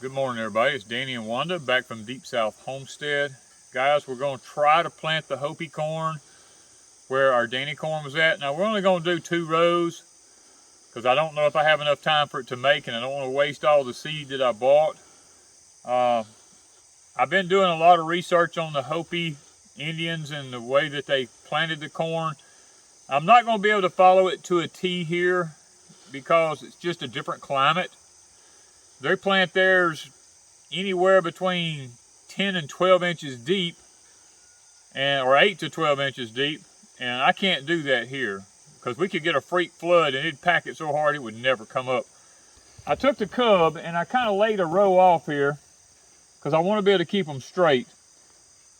Good morning, everybody. It's Danny and Wanda back from Deep South Homestead. Guys, we're going to try to plant the Hopi corn where our Danny corn was at. Now, we're only going to do 2 rows because I don't know if I have enough time for it to make, and I don't want to waste all the seed that I bought. I've been doing a lot of research on the Hopi Indians and the way that they planted the corn. I'm not going to be able to follow it to a T here because it's just a different climate. They plant theirs anywhere between 10 and 12 inches deep, or 8 to 12 inches deep, and I can't do that here because we could get a freak flood and it'd pack it so hard it would never come up. I took the cub and I kind of laid a row off here because I want to be able to keep them straight.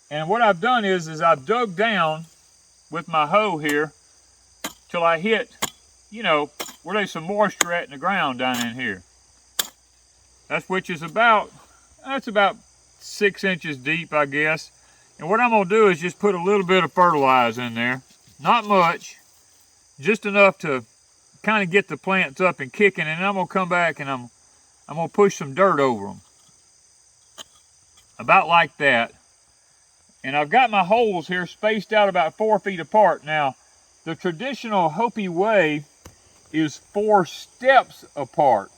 And what I've done is I've dug down with my hoe here till I hit, you know, where there's some moisture at in the ground down in here. Which is about 6 inches deep, I guess. And what I'm going to do is just put a little bit of fertilizer in there. Not much, just enough to kind of get the plants up and kicking. And I'm going to come back and I'm going to push some dirt over them. About like that. And I've got my holes here spaced out about 4 feet apart. Now, the traditional Hopi way is 4 steps apart.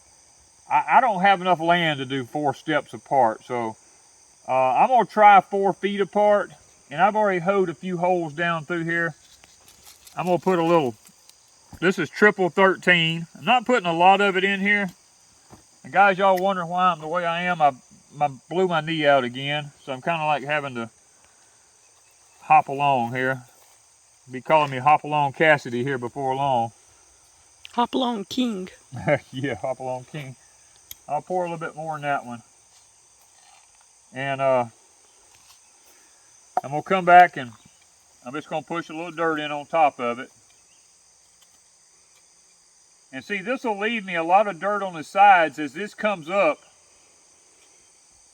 I don't have enough land to do 4 steps apart, so I'm going to try 4 feet apart, and I've already hoed a few holes down through here. I'm going to put a little, this is triple 13. I'm not putting a lot of it in here. And guys, y'all wondering why I'm the way I am. I blew my knee out again, so I'm kind of like having to hop along here. Be calling me Hop Along Cassidy here before long. Hop Along King. Yeah, Hop Along King. I'll pour a little bit more in that one. And I'm going to come back and I'm just going to push a little dirt in on top of it. And see, this will leave me a lot of dirt on the sides. As this comes up,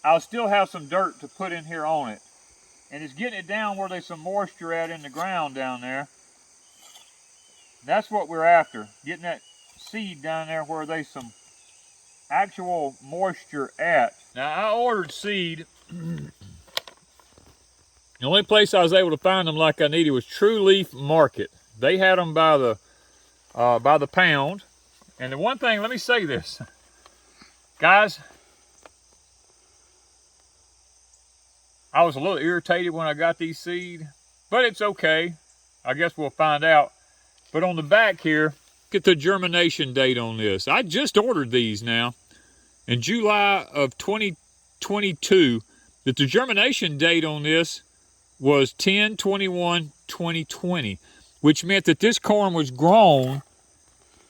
I'll still have some dirt to put in here on it. And it's getting it down where there's some moisture at in the ground down there. That's what we're after, getting that seed down there where there's some actual moisture at. Now, I ordered seed. The only place I was able to find them like I needed was True Leaf Market. They had them by the pound. And the one thing, let me say this, guys, I was a little irritated when I got these seed, but it's okay. I guess we'll find out. But on the back here, get the germination date on this. I just ordered these now in July of 2022. That the germination date on this was 10/21/2020, which meant that this corn was grown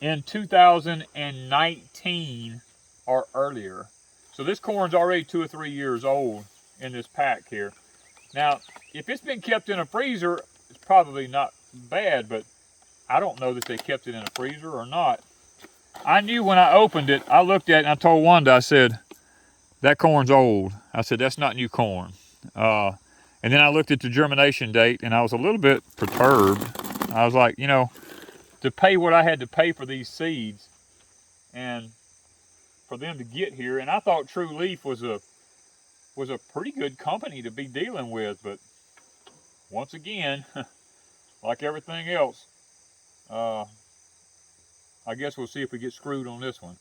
in 2019 or earlier. So this corn's already 2 or 3 years old in this pack here. Now, if it's been kept in a freezer, it's probably not bad, but I don't know that they kept it in a freezer or not. I knew when I opened it, I looked at it and I told Wanda, I said, that corn's old. I said, that's not new corn. And then I looked at the germination date and I was a little bit perturbed. I was like, you know, to pay what I had to pay for these seeds and for them to get here. And I thought True Leaf was a pretty good company to be dealing with. But once again, like everything else, I guess we'll see if we get screwed on this one.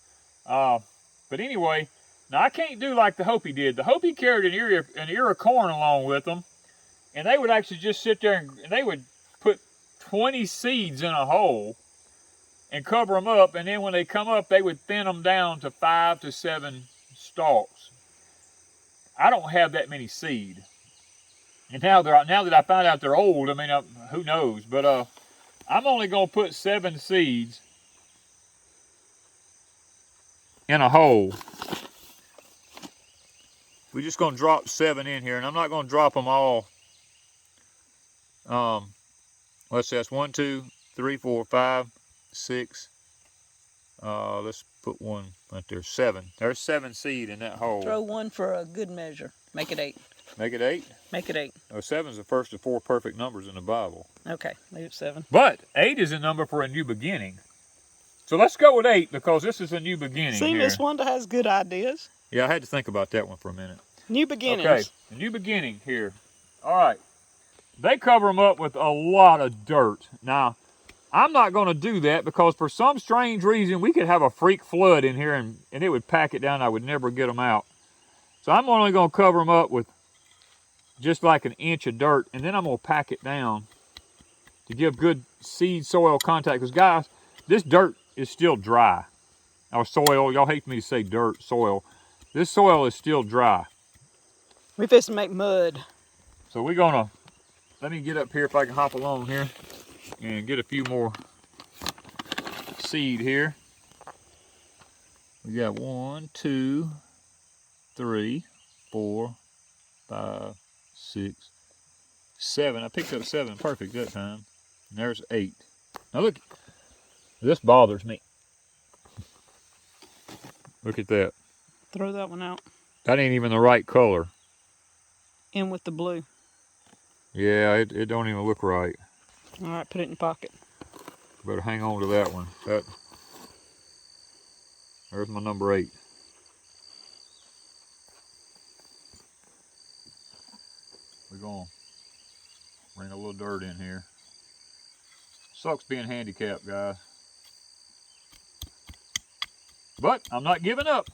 But anyway, now I can't do like the Hopi did. The Hopi carried an ear of corn along with them, and they would actually just sit there and they would put 20 seeds in a hole and cover them up, and then when they come up, they would thin them down to 5 to 7 stalks. I don't have that many seed. And now that I found out they're old, I mean, who knows? But I'm only going to put 7 seeds in a hole. We're just going to drop 7 in here, and I'm not going to drop them all. Let's see, that's 1, 2, 3, 4, 5, 6. Let's put 1 right there. 7. There's 7 seed in that hole. Throw 1 for a good measure. Make it 8. Make it 8? Make it 8. Oh, 7's the first of 4 perfect numbers in the Bible. Okay, leave it 7. But 8 is a number for a new beginning. So let's go with 8 because this is a new beginning. See, here. Miss Wanda has good ideas. Yeah, I had to think about that one for a minute. New beginnings. Okay, a new beginning here. All right. They cover them up with a lot of dirt. Now, I'm not going to do that because for some strange reason, we could have a freak flood in here and it would pack it down. I would never get them out. So I'm only going to cover them up with just like an inch of dirt, and then I'm going to pack it down to give good seed soil contact. Because guys, this dirt is still dry. Or soil, y'all hate me to say dirt, soil. This soil is still dry. We fixed to make mud. So we're gonna, let me get up here if I can hop along here and get a few more seed here. We got 1, 2, 3, 4, 5, 6, 7. I picked up 7 perfect that time. And there's 8. Now look, this bothers me. Look at that. Throw that one out. That ain't even the right color. In with the blue. Yeah, it don't even look right. All right, put it in your pocket. Better hang on to that one. There's my number 8. We're gonna bring a little dirt in here. Sucks being handicapped, guys. But I'm not giving up.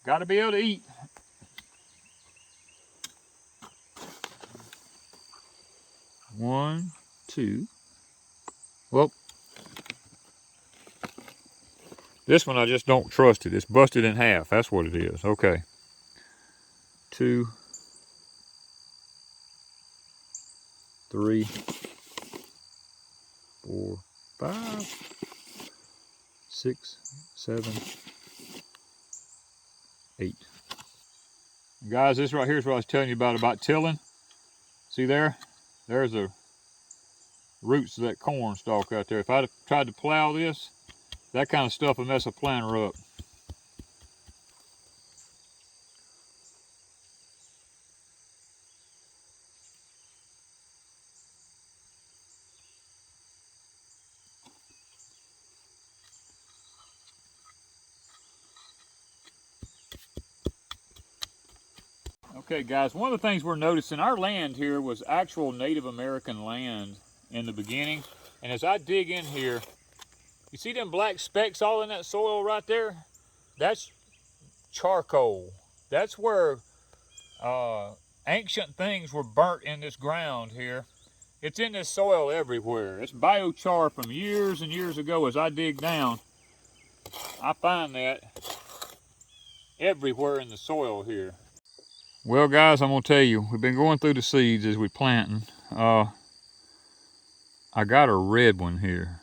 Got to be able to eat. One, 2. Well, this one I just don't trust it. It's busted in half. That's what it is. Okay. 2, 3, 4, 5, 6, 7, 8. Guys, this right here is what I was telling you about tilling. See there? There's the roots of that corn stalk out there. If I'd have tried to plow this, that kind of stuff would mess a planter up. Okay guys, one of the things we're noticing, our land here was actual Native American land in the beginning. And as I dig in here, you see them black specks all in that soil right there? That's charcoal. That's where ancient things were burnt in this ground here. It's in this soil everywhere. It's biochar from years and years ago. As I dig down, I find that everywhere in the soil here. Well guys, I'm gonna tell you, we've been going through the seeds as we planting. I got a red one here.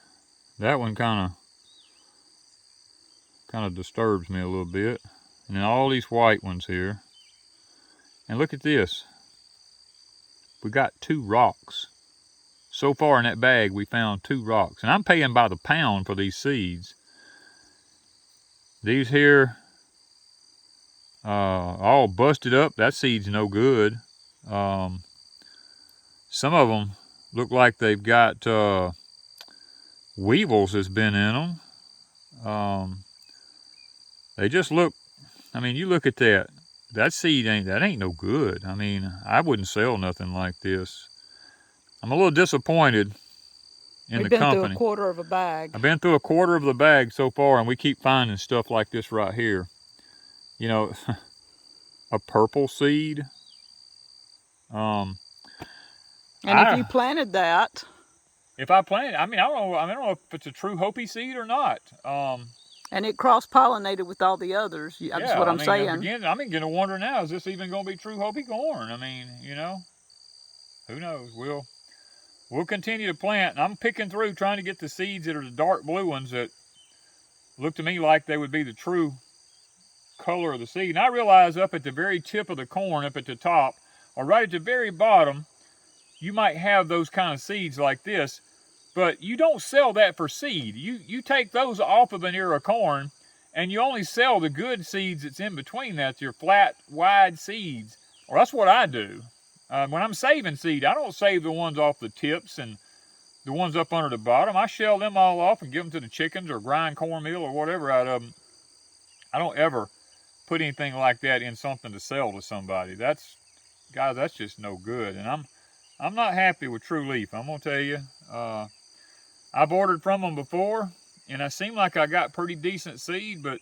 That one kind of disturbs me a little bit. And then all these white ones here. And look at this. We got 2 rocks. So far in that bag, we found 2 rocks. And I'm paying by the pound for these seeds. These here, all busted up. That seed's no good. Some of them look like they've got weevils has been in them. They just look, I mean, you look at that. That seed ain't no good. I mean, I wouldn't sell nothing like this. I'm a little disappointed in the company. We've been through a quarter of a bag. I've been through a quarter of the bag so far, and we keep finding stuff like this right here. You know, a purple seed. And if you planted that. If I planted, I don't know if it's a true Hopi seed or not. And it cross-pollinated with all the others. That's what I'm saying. Again, I'm beginning to wonder now, is this even going to be true Hopi corn? I mean, you know, who knows? We'll continue to plant. And I'm picking through, trying to get the seeds that are the dark blue ones that look to me like they would be the true color of the seed. And I realize up at the very tip of the corn, up at the top, or right at the very bottom, you might have those kind of seeds like this. But you don't sell that for seed. You take those off of an ear of corn, and you only sell the good seeds that's in between that, your flat, wide seeds. Or that's what I do. When I'm saving seed, I don't save the ones off the tips and the ones up under the bottom. I shell them all off and give them to the chickens or grind cornmeal or whatever out of them. I don't ever put anything like that in something to sell to somebody. Guys, that's just no good. And I'm not happy with True Leaf. I'm gonna tell you. I've ordered from them before, and I seem like I got pretty decent seed, but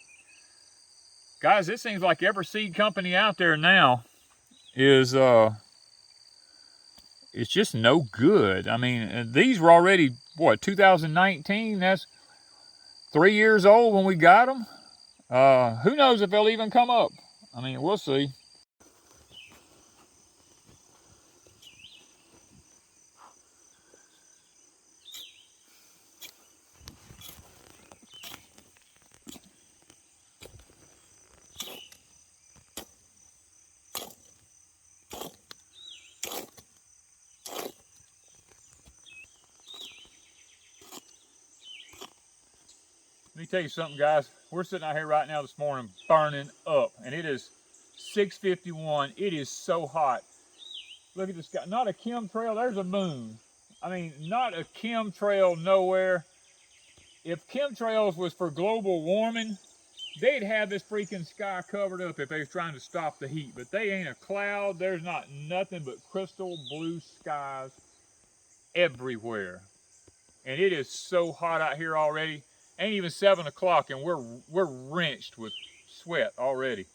guys, it seems like every seed company out there now is it's just no good. I mean, these were already, what, 2019? That's 3 years old when we got them. Who knows if they'll even come up? I mean, we'll see. Let me tell you something, guys. We're sitting out here right now this morning burning up, and it is 6:51. It is so hot. Look at this guy. Not a chemtrail. There's a moon. I mean, not a chemtrail nowhere. If chemtrails was for global warming, they'd have this freaking sky covered up if they was trying to stop the heat. But they ain't a cloud. There's not nothing but crystal blue skies everywhere. And it is so hot out here already. Ain't even 7 o'clock, and we're wrenched with sweat already.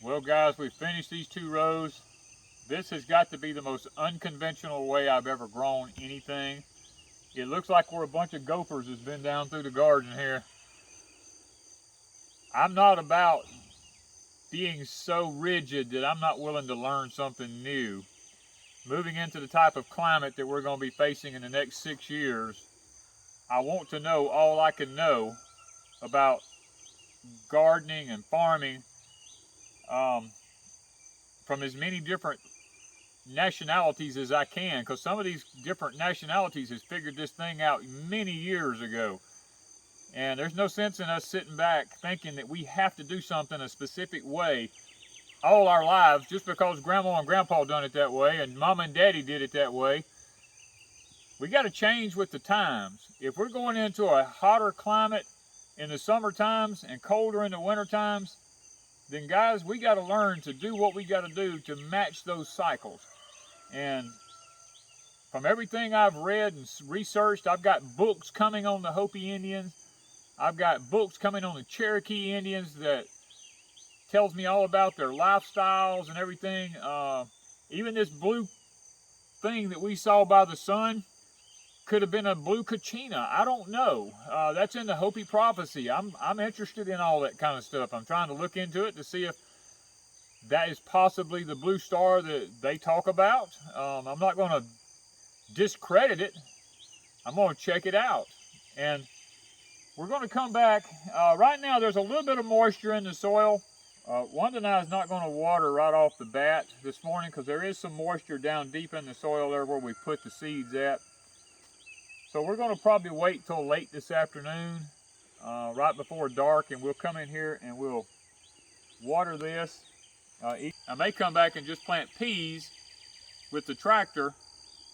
Well, guys, we finished these 2 rows. This has got to be the most unconventional way I've ever grown anything. It looks like we're a bunch of gophers that's been down through the garden here. I'm not about being so rigid that I'm not willing to learn something new. Moving into the type of climate that we're going to be facing in the next 6 years, I want to know all I can know about gardening and farming from as many different nationalities as I can, because some of these different nationalities has figured this thing out many years ago, and there's no sense in us sitting back thinking that we have to do something a specific way all our lives just because grandma and grandpa done it that way and mom and daddy did it that way. We got to change with the times. If we're going into a hotter climate in the summer times and colder in the winter times, then guys, we got to learn to do what we got to do to match those cycles. And from everything I've read and researched, I've got books coming on the Hopi Indians. I've got books coming on the Cherokee Indians that tells me all about their lifestyles and everything. Even this blue thing that we saw by the sun could have been a blue kachina. I don't know. That's in the Hopi prophecy. I'm interested in all that kind of stuff. I'm trying to look into it to see if that is possibly the blue star that they talk about. I'm not going to discredit it. I'm going to check it out. And we're going to come back. Right now, there's a little bit of moisture in the soil. Wanda and I is not going to water right off the bat this morning because there is some moisture down deep in the soil there where we put the seeds at. So we're going to probably wait till late this afternoon, right before dark, and we'll come in here and we'll water this. I may come back and just plant peas with the tractor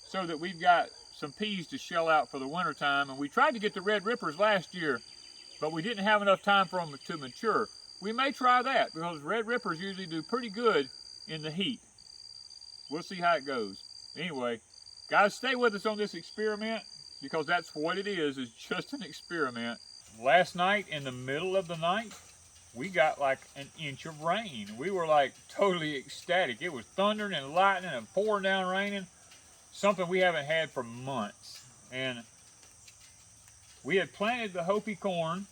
so that we've got some peas to shell out for the winter time. And we tried to get the red rippers last year, but we didn't have enough time for them to mature. We may try that because red rippers usually do pretty good in the heat. We'll see how it goes. Anyway, guys, stay with us on this experiment because that's what it is just an experiment. Last night, in the middle of the night, we got like an inch of rain. We were like totally ecstatic. It was thundering and lightning and pouring down raining, something we haven't had for months. And we had planted the Hopi corn,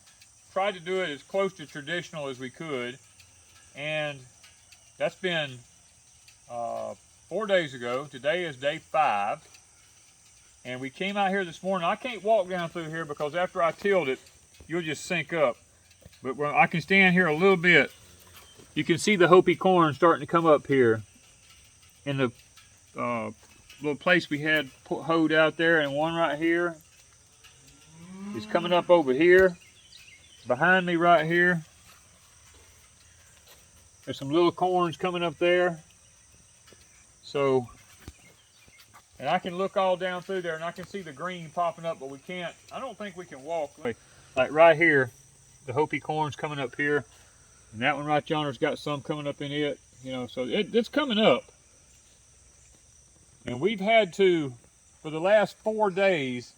tried to do it as close to traditional as we could, and that's been 4 days ago. Today is day 5, and we came out here this morning. I can't walk down through here because after I tilled it, you'll just sink up. But I can stand here a little bit. You can see the Hopi corn starting to come up here in the little place we had hoed out there, and one right here is coming up over here behind me right here. There's some little corns coming up there. So, and I can look all down through there and I can see the green popping up, but we can't, I don't think we can walk. Like right here, the Hopi Corn's coming up here. And that one right yonder's got some coming up in it. You know, so it's coming up. And we've had to, for the last 4 days,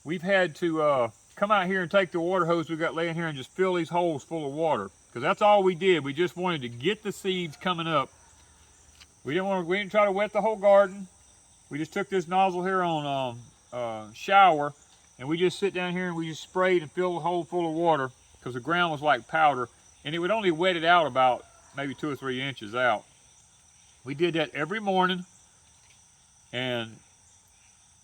we've had to come out here and take the water hose we got laying here and just fill these holes full of water. Because that's all we did. We just wanted to get the seeds coming up. We didn't try to wet the whole garden. We just took this nozzle here on shower, and we just sit down here and we just sprayed and filled the hole full of water because the ground was like powder, and it would only wet it out about maybe 2 or 3 inches out. We did that every morning, and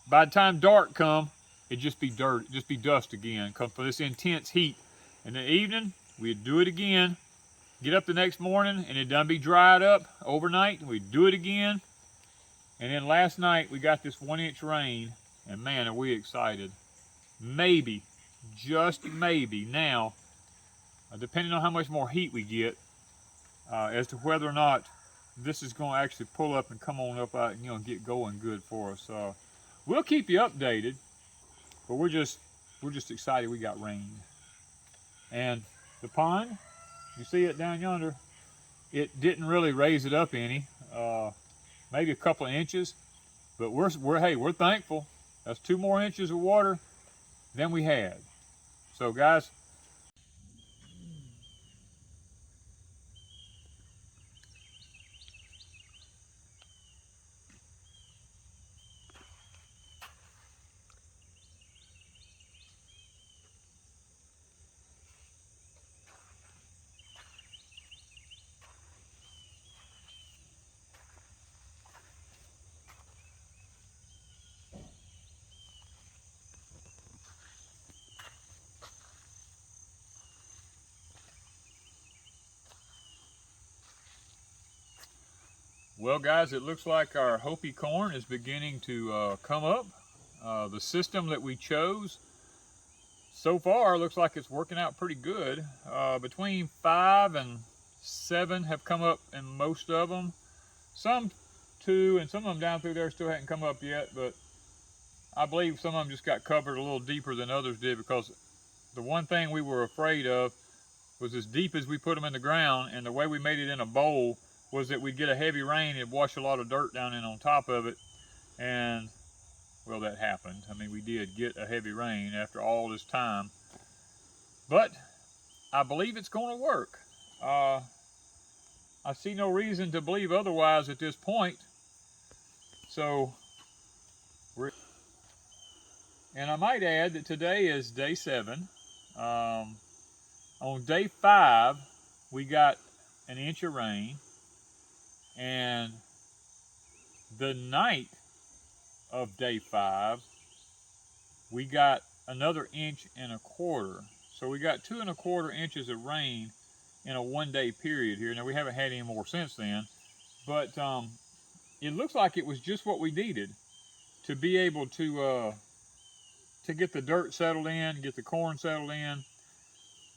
by the time dark come, it'd just be dirt, just be dust again, come for this intense heat. In the evening, we'd do it again. Get up the next morning and it done be dried up overnight, and we'd do it again. And then last night we got this 1-inch rain, and man, are we excited. Maybe, just maybe now, depending on how much more heat we get, as to whether or not this is going to actually pull up and come on up out and, you know, get going good for us. We'll keep you updated, but we're just excited we got rain. And the pond, you see it down yonder, it didn't really raise it up any, maybe a couple of inches, but we're thankful. That's 2 more inches of water than we had. So guys, well guys, it looks like our Hopi corn is beginning to come up. The system that we chose so far looks like it's working out pretty good. Between 5 and 7 have come up in most of them. Some 2, and some of them down through there still hadn't come up yet, but I believe some of them just got covered a little deeper than others did, because the one thing we were afraid of was as deep as we put them in the ground, and the way we made it in a bowl was that we'd get a heavy rain, it'd wash a lot of dirt down in on top of it, and well, that happened. I mean, we did get a heavy rain after all this time, but I believe it's going to work. I see no reason to believe otherwise at this point. So, and I might add that today is day 7. On day 5, we got an inch of rain, and the night of day 5, we got another 1.25 inches. So we got 2.25 inches of rain in a 1-day period here. Now we haven't had any more since then, but it looks like it was just what we needed to be able to get the dirt settled in, get the corn settled in,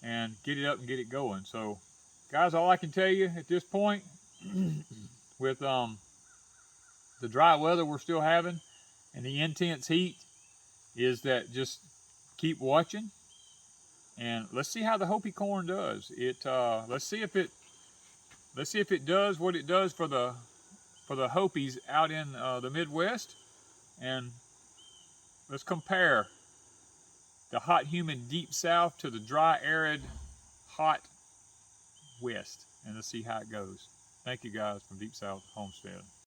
and get it up and get it going. So guys, all I can tell you at this point, with the dry weather we're still having and the intense heat, is that just keep watching, and let's see how the Hopi corn does. Let's see if it does what it does for the Hopis out in the Midwest, and let's compare the hot, humid deep south to the dry, arid, hot west, and let's see how it goes. Thank you guys from Deep South Homestead.